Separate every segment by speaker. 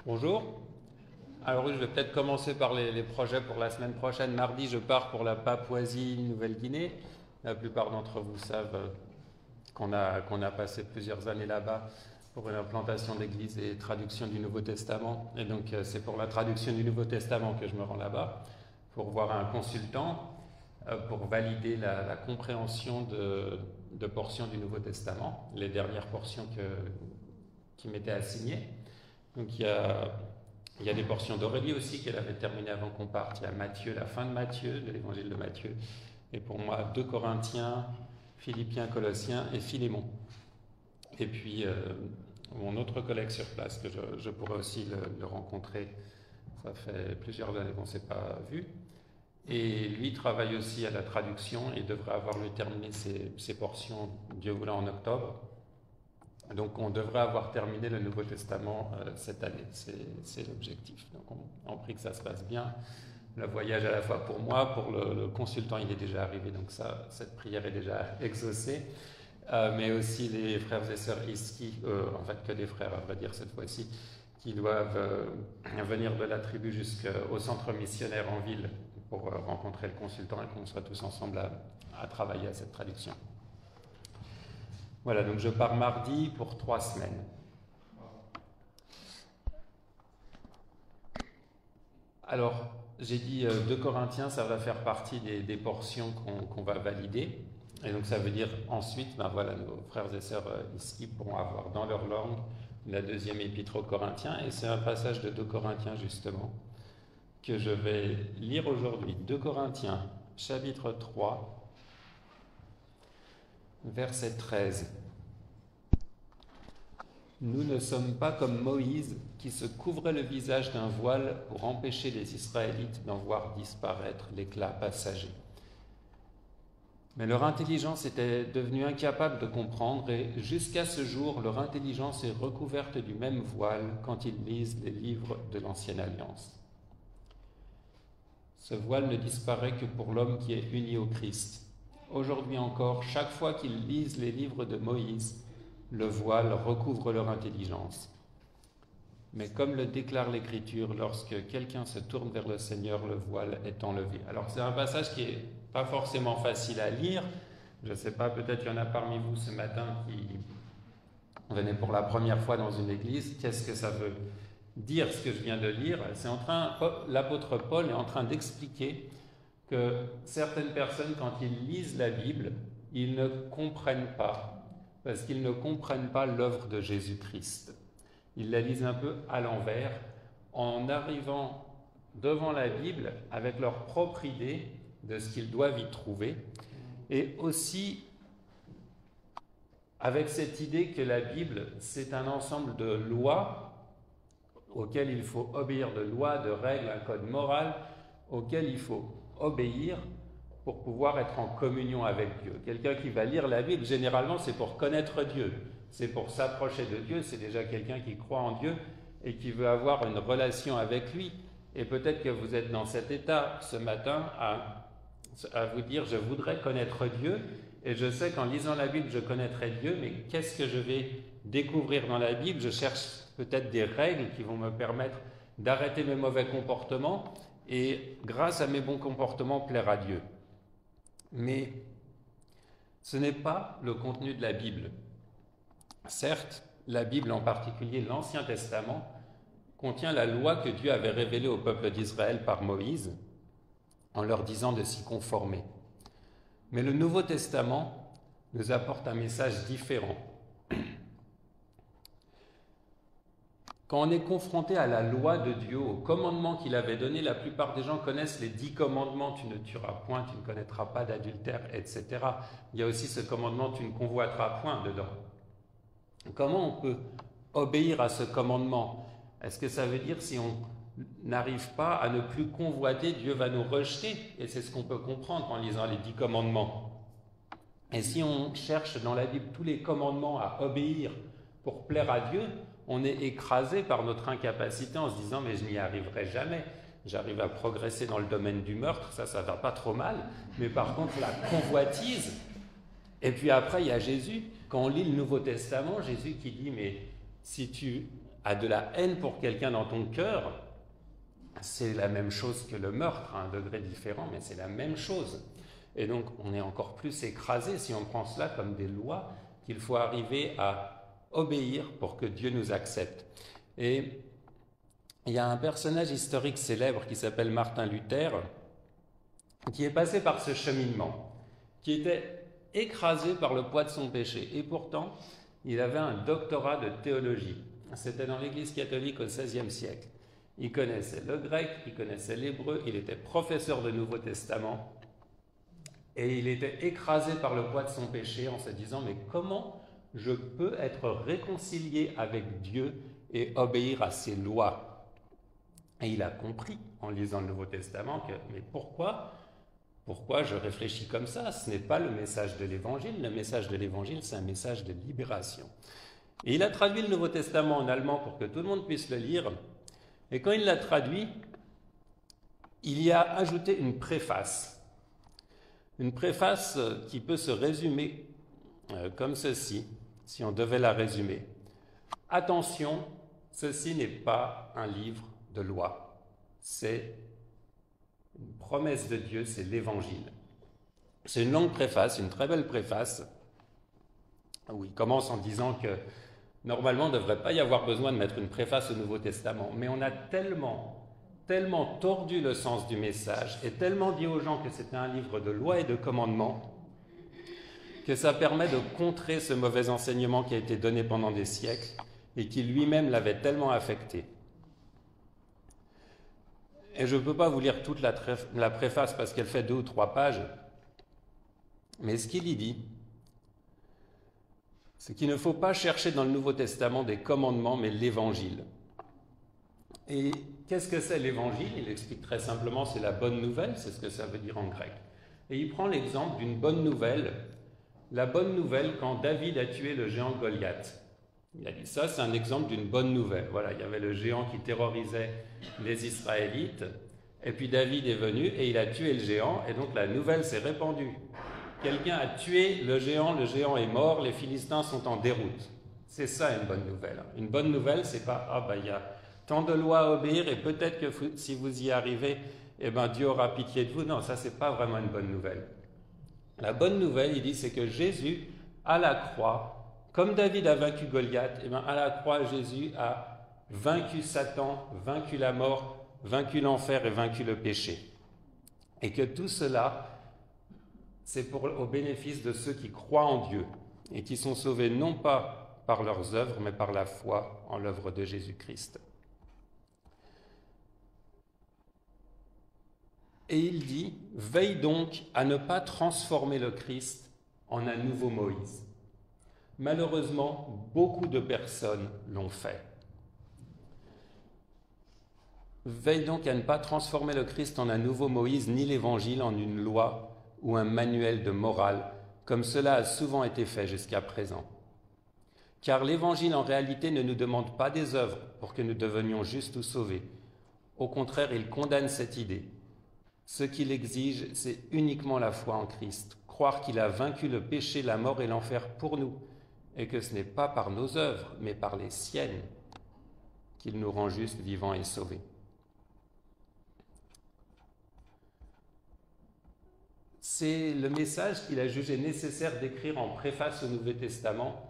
Speaker 1: Bonjour. Alors je vais peut-être commencer par les projets pour la semaine prochaine. Mardi, je pars pour la Papouasie-Nouvelle-Guinée. La plupart d'entre vous savent qu'on a passé plusieurs années là-bas pour une implantation d'église et traduction du Nouveau Testament. Et donc c'est pour la traduction du Nouveau Testament que je me rends là-bas, pour voir un consultant, pour valider la compréhension de portions du Nouveau Testament, les dernières portions qui m'étaient assignées. Donc il y a des portions d'Aurélie aussi qu'elle avait terminées avant qu'on parte. Il y a Matthieu, la fin de Matthieu, de l'évangile de Matthieu. Et pour moi, 2 Corinthiens, Philippiens, Colossiens et Philémon. Et puis mon autre collègue sur place, que je pourrais aussi le rencontrer. Ça fait plusieurs années qu'on ne s'est pas vu. Et lui travaille aussi à la traduction et devrait avoir lui terminé ses portions, Dieu voulant, en octobre. Donc on devrait avoir terminé le Nouveau Testament cette année, c'est l'objectif. Donc on prie que ça se passe bien. Le voyage à la fois pour moi, pour le consultant, il est déjà arrivé, donc cette prière est déjà exaucée. Mais aussi les frères et sœurs ici, en fait que des frères à vrai dire cette fois-ci, qui doivent venir de la tribu jusqu'au centre missionnaire en ville pour rencontrer le consultant et qu'on soit tous ensemble à travailler à cette traduction. Voilà, donc je pars mardi pour 3 semaines. Alors, j'ai dit 2 Corinthiens, ça va faire partie des portions qu'on va valider. Et donc ça veut dire ensuite, voilà, nos frères et sœurs ici pourront avoir dans leur langue la deuxième épître aux Corinthiens. Et c'est un passage de 2 Corinthiens justement que je vais lire aujourd'hui. 2 Corinthiens, chapitre 3. Verset 13. Nous ne sommes pas comme Moïse qui se couvrait le visage d'un voile pour empêcher les Israélites d'en voir disparaître l'éclat passager. Mais leur intelligence était devenue incapable de comprendre et jusqu'à ce jour, leur intelligence est recouverte du même voile quand ils lisent les livres de l'Ancienne Alliance. Ce voile ne disparaît que pour l'homme qui est uni au Christ. Aujourd'hui encore, chaque fois qu'ils lisent les livres de Moïse, le voile recouvre leur intelligence. Mais comme le déclare l'Écriture, lorsque quelqu'un se tourne vers le Seigneur, le voile est enlevé. Alors c'est un passage qui n'est pas forcément facile à lire. Je ne sais pas, peut-être il y en a parmi vous ce matin qui venaient pour la première fois dans une église. Qu'est-ce que ça veut dire ce que je viens de lire? L'apôtre Paul est en train d'expliquer que certaines personnes, quand ils lisent la Bible, ils ne comprennent pas, parce qu'ils ne comprennent pas l'œuvre de Jésus-Christ. Ils la lisent un peu à l'envers, en arrivant devant la Bible avec leur propre idée de ce qu'ils doivent y trouver, et aussi avec cette idée que la Bible, c'est un ensemble de lois auxquelles il faut obéir, de lois, de règles, un code moral auquel il faut obéir pour pouvoir être en communion avec Dieu. Quelqu'un qui va lire la Bible, généralement, c'est pour connaître Dieu, c'est pour s'approcher de Dieu, c'est déjà quelqu'un qui croit en Dieu et qui veut avoir une relation avec lui. Et peut-être que vous êtes dans cet état ce matin à vous dire, je voudrais connaître Dieu, et je sais qu'en lisant la Bible, je connaîtrai Dieu, mais qu'est-ce que je vais découvrir dans la Bible? Je cherche peut-être des règles qui vont me permettre d'arrêter mes mauvais comportements, et grâce à mes bons comportements, plaire à Dieu. Mais ce n'est pas le contenu de la Bible. Certes, la Bible, en particulier l'Ancien Testament, contient la loi que Dieu avait révélée au peuple d'Israël par Moïse, en leur disant de s'y conformer. Mais le Nouveau Testament nous apporte un message différent. Quand on est confronté à la loi de Dieu, au commandement qu'il avait donné, la plupart des gens connaissent les 10 commandements. Tu ne tueras point, tu ne connaîtras pas d'adultère, etc. Il y a aussi ce commandement, tu ne convoiteras point dedans. Comment on peut obéir à ce commandement? Est-ce que ça veut dire si on n'arrive pas à ne plus convoiter, Dieu va nous rejeter? Et c'est ce qu'on peut comprendre en lisant les 10 commandements. Et si on cherche dans la Bible tous les commandements à obéir pour plaire à Dieu, on est écrasé par notre incapacité en se disant mais je n'y arriverai jamais. J'arrive à progresser dans le domaine du meurtre, ça va pas trop mal, mais par contre la convoitise. Et puis après il y a Jésus, quand on lit le Nouveau Testament, Jésus qui dit mais si tu a de la haine pour quelqu'un dans ton cœur, c'est la même chose que le meurtre, à un degré différent, mais c'est la même chose. Et donc, on est encore plus écrasé si on prend cela comme des lois qu'il faut arriver à obéir pour que Dieu nous accepte. Et il y a un personnage historique célèbre qui s'appelle Martin Luther, qui est passé par ce cheminement, qui était écrasé par le poids de son péché. Et pourtant, il avait un doctorat de théologie. C'était dans l'Église catholique au XVIe siècle. Il connaissait le grec, il connaissait l'hébreu, il était professeur de Nouveau Testament. Et il était écrasé par le poids de son péché en se disant « Mais comment je peux être réconcilié avec Dieu et obéir à ses lois ?» Et il a compris en lisant le Nouveau Testament que « Mais pourquoi je réfléchis comme ça? Ce n'est pas le message de l'Évangile. Le message de l'Évangile, c'est un message de libération. » Et il a traduit le Nouveau Testament en allemand pour que tout le monde puisse le lire. Et quand il l'a traduit, il y a ajouté une préface. Une préface qui peut se résumer comme ceci, si on devait la résumer. Attention, ceci n'est pas un livre de loi. C'est une promesse de Dieu, c'est l'Évangile. C'est une longue préface, une très belle préface, où il commence en disant que normalement, il ne devrait pas y avoir besoin de mettre une préface au Nouveau Testament, mais on a tellement tordu le sens du message et tellement dit aux gens que c'était un livre de loi et de commandements que ça permet de contrer ce mauvais enseignement qui a été donné pendant des siècles et qui lui-même l'avait tellement affecté. Et je ne peux pas vous lire toute la préface parce qu'elle fait 2 ou 3 pages, mais ce qu'il y dit, c'est qu'il ne faut pas chercher dans le Nouveau Testament des commandements, mais l'Évangile. Et qu'est-ce que c'est l'Évangile? Il explique très simplement, c'est la bonne nouvelle, c'est ce que ça veut dire en grec. Et il prend l'exemple d'une bonne nouvelle, la bonne nouvelle quand David a tué le géant Goliath. Il a dit ça, c'est un exemple d'une bonne nouvelle. Voilà, il y avait le géant qui terrorisait les Israélites, et puis David est venu et il a tué le géant, et donc la nouvelle s'est répandue. Quelqu'un a tué le géant est mort, les Philistins sont en déroute. C'est ça une bonne nouvelle. Une bonne nouvelle, c'est pas il y a tant de lois à obéir et peut-être que si vous y arrivez, Dieu aura pitié de vous. Non, ça c'est pas vraiment une bonne nouvelle. La bonne nouvelle, il dit, c'est que Jésus, à la croix, comme David a vaincu Goliath, à la croix, Jésus a vaincu Satan, vaincu la mort, vaincu l'enfer et vaincu le péché. Et que tout cela, c'est au bénéfice de ceux qui croient en Dieu et qui sont sauvés non pas par leurs œuvres, mais par la foi en l'œuvre de Jésus-Christ. Et il dit, veille donc à ne pas transformer le Christ en un nouveau Moïse. Malheureusement, beaucoup de personnes l'ont fait. Veille donc à ne pas transformer le Christ en un nouveau Moïse, ni l'Évangile en une loi ou un manuel de morale, comme cela a souvent été fait jusqu'à présent. Car l'Évangile, en réalité, ne nous demande pas des œuvres pour que nous devenions justes ou sauvés. Au contraire, il condamne cette idée. Ce qu'il exige, c'est uniquement la foi en Christ, croire qu'il a vaincu le péché, la mort et l'enfer pour nous, et que ce n'est pas par nos œuvres, mais par les siennes, qu'il nous rend justes, vivants et sauvés. C'est le message qu'il a jugé nécessaire d'écrire en préface au Nouveau Testament.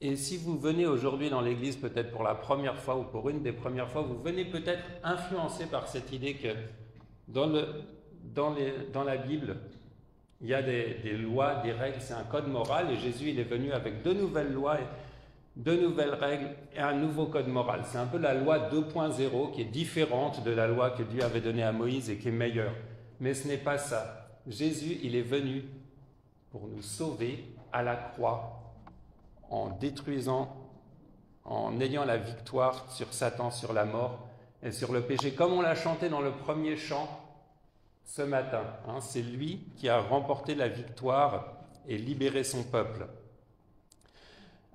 Speaker 1: Et si vous venez aujourd'hui dans l'Église, peut-être pour la première fois ou pour une des premières fois, vous venez peut-être influencé par cette idée que dans la Bible, il y a des lois, des règles, c'est un code moral, et Jésus il est venu avec 2 nouvelles lois, 2 nouvelles règles et un nouveau code moral. C'est un peu la loi 2.0 qui est différente de la loi que Dieu avait donnée à Moïse et qui est meilleure. Mais ce n'est pas ça. Jésus, il est venu pour nous sauver à la croix, en détruisant, en ayant la victoire sur Satan, sur la mort et sur le péché, comme on l'a chanté dans le premier chant ce matin. C'est lui qui a remporté la victoire et libéré son peuple.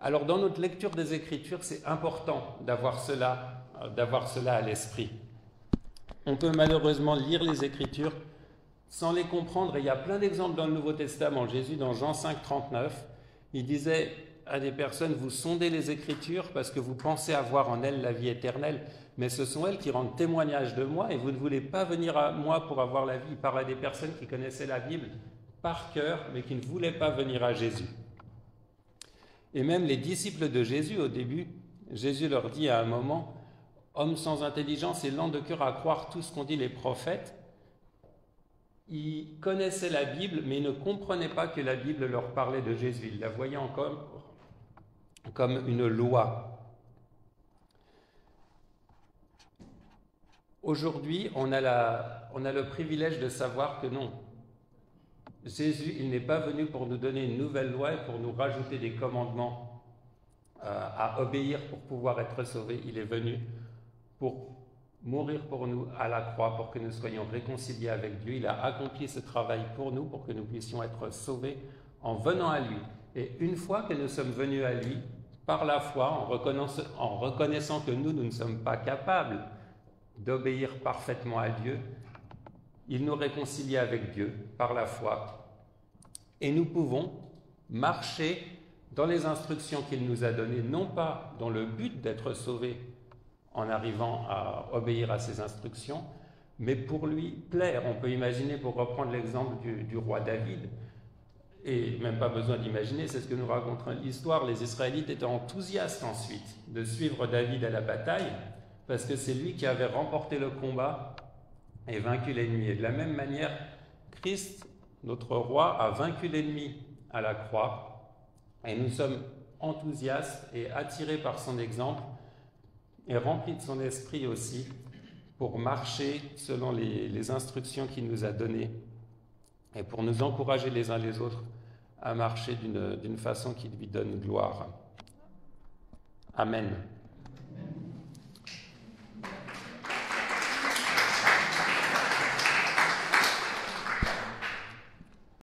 Speaker 1: Alors dans notre lecture des Écritures, c'est important d'avoir cela à l'esprit. On peut malheureusement lire les Écritures sans les comprendre, et il y a plein d'exemples dans le Nouveau Testament. Jésus, dans Jean 5, 39, il disait à des personnes, vous sondez les Écritures parce que vous pensez avoir en elles la vie éternelle, mais ce sont elles qui rendent témoignage de moi et vous ne voulez pas venir à moi pour avoir la vie. Il parle à des personnes qui connaissaient la Bible par cœur, mais qui ne voulaient pas venir à Jésus. Et même les disciples de Jésus, au début, Jésus leur dit à un moment, « Homme sans intelligence et lent de cœur à croire tout ce qu'ont dit les prophètes », ils connaissaient la Bible, mais ils ne comprenaient pas que la Bible leur parlait de Jésus. Ils la voyaient encore comme une loi. Aujourd'hui, on a le privilège de savoir que non. Jésus, il n'est pas venu pour nous donner une nouvelle loi et pour nous rajouter des commandements à obéir pour pouvoir être sauvés. Il est venu pour mourir pour nous à la croix, pour que nous soyons réconciliés avec Dieu. Il a accompli ce travail pour nous, pour que nous puissions être sauvés en venant à lui. Et une fois que nous sommes venus à lui, par la foi, en reconnaissant que nous ne sommes pas capables d'obéir parfaitement à Dieu, il nous réconcilie avec Dieu par la foi. Et nous pouvons marcher dans les instructions qu'il nous a données, non pas dans le but d'être sauvés en arrivant à obéir à ses instructions, mais pour lui plaire. On peut imaginer, pour reprendre l'exemple du roi David, et même pas besoin d'imaginer, c'est ce que nous raconte l'histoire, les Israélites étaient enthousiastes ensuite de suivre David à la bataille, parce que c'est lui qui avait remporté le combat et vaincu l'ennemi. Et de la même manière, Christ, notre roi, a vaincu l'ennemi à la croix, et nous sommes enthousiastes et attirés par son exemple, et remplis de son esprit aussi, pour marcher selon les instructions qu'il nous a données, et pour nous encourager les uns les autres à marcher d'une façon qui lui donne gloire. Amen.